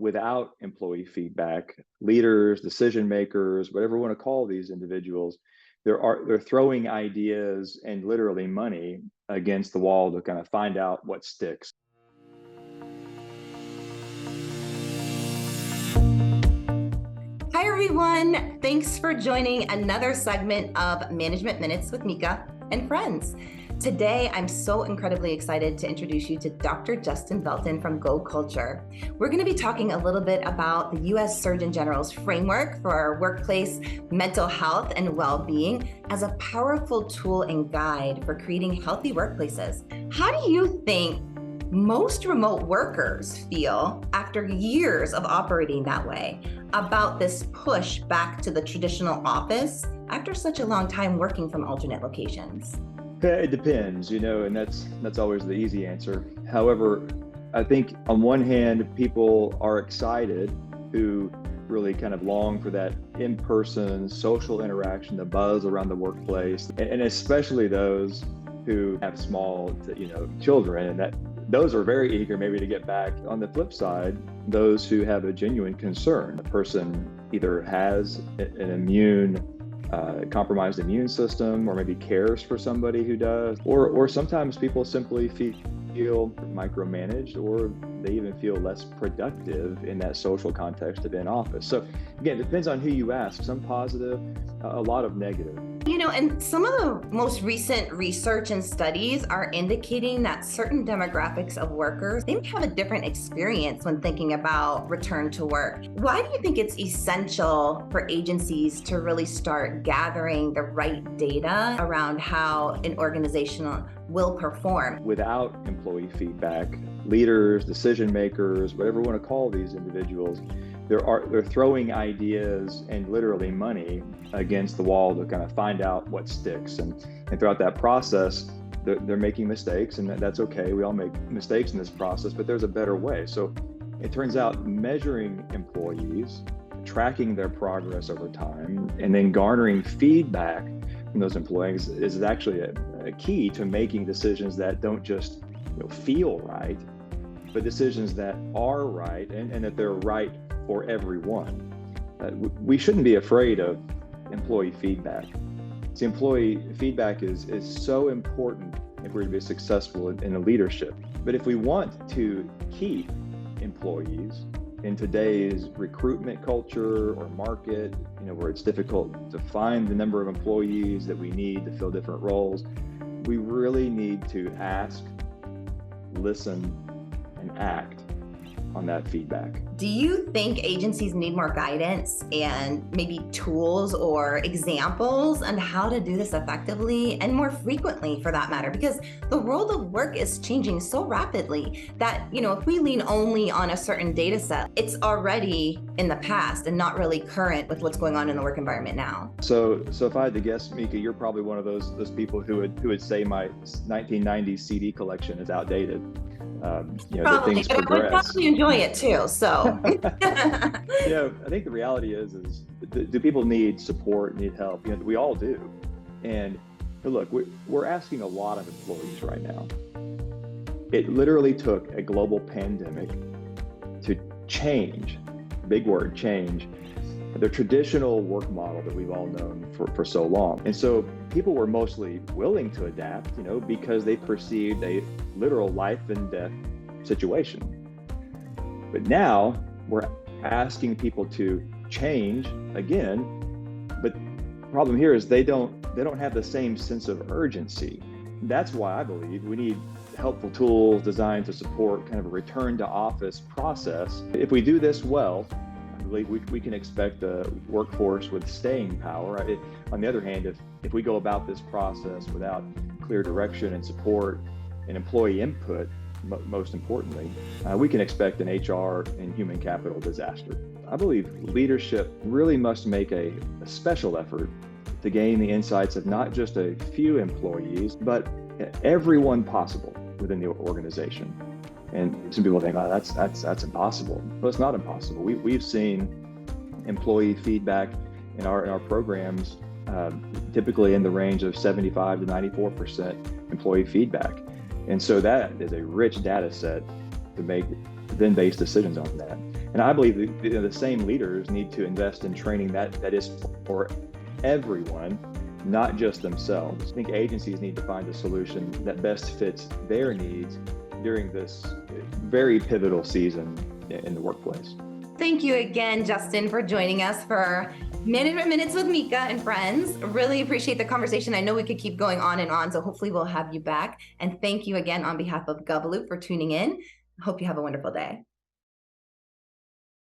without employee feedback, leaders, decision makers, whatever we want to call these individuals, they're throwing ideas and literally money against the wall to kind of find out what sticks. Hi, everyone. Thanks for joining another segment of Management Minutes with Mika and friends. Today, I'm so incredibly excited to introduce you to Dr. Justin Velten from Go Culture. We're going to be talking a little bit about the U.S. Surgeon General's framework for our workplace mental health and well-being as a powerful tool and guide for creating healthy workplaces. How do you think most remote workers feel after years of operating that way about this push back to the traditional office after such a long time working from alternate locations? It depends, and that's always the easy answer. However, I think on one hand, people are excited who really kind of long for that in-person social interaction, the buzz around the workplace, and especially those who have small, children, and that those are very eager maybe to get back. On the flip side, those who have a genuine concern, the person either has an compromised immune system, or maybe cares for somebody who does, or sometimes people simply feel micromanaged, or they even feel less productive in that social context of in office. So again, it depends on who you ask. Some positive, a lot of negative. And some of the most recent research and studies are indicating that certain demographics of workers, they may have a different experience when thinking about return to work. Why do you think it's essential for agencies to really start gathering the right data around how an organization will perform? Without employee feedback, leaders, decision makers, whatever we want to call these individuals, they're throwing ideas and literally money against the wall to kind of find out what sticks. And throughout that process, they're making mistakes, and that's okay. We all make mistakes in this process, but there's a better way. So it turns out measuring employees, tracking their progress over time, and then garnering feedback from those employees is actually a key to making decisions that don't just feel right, but decisions that are right and that they're right for everyone. We shouldn't be afraid of employee feedback. See, employee feedback is so important if we're to be successful in the leadership. But if we want to keep employees in today's recruitment culture or market, where it's difficult to find the number of employees that we need to fill different roles, we really need to ask, listen, and act on that feedback. Do you think agencies need more guidance and maybe tools or examples on how to do this effectively and more frequently, for that matter? Because the world of work is changing so rapidly that, if we lean only on a certain data set, it's already in the past and not really current with what's going on in the work environment now. So if I had to guess, Mika, you're probably one of those people who would say my 1990s CD collection is outdated. Probably, things but progress. I would probably enjoy it too. So, I think the reality is do people need support, need help? We all do. And look, we're asking a lot of employees right now. It literally took a global pandemic to change, big word, change, the traditional work model that we've all known for so long. And so people were mostly willing to adapt, because they perceived a literal life and death situation. But now we're asking people to change again, but the problem here is they don't have the same sense of urgency. That's why I believe we need helpful tools designed to support kind of a return to office process. If we do this well, I believe we can expect a workforce with staying power. On the other hand, if we go about this process without clear direction and support and employee input, most importantly, we can expect an HR and human capital disaster. I believe leadership really must make a special effort to gain the insights of not just a few employees, but everyone possible within the organization. And some people think, oh, that's impossible. Well, it's not impossible. We've seen employee feedback in our programs typically in the range of 75 to 94% employee feedback. And so that is a rich data set to make then-based decisions on that. And I believe that the same leaders need to invest in training that is for everyone, not just themselves. I think agencies need to find a solution that best fits their needs during this very pivotal season in the workplace. Thank you again, Justin, for joining us for Management Minutes with Mika and friends. Really appreciate the conversation. I know we could keep going on and on, so hopefully we'll have you back. And thank you again on behalf of GovLoop for tuning in. Hope you have a wonderful day.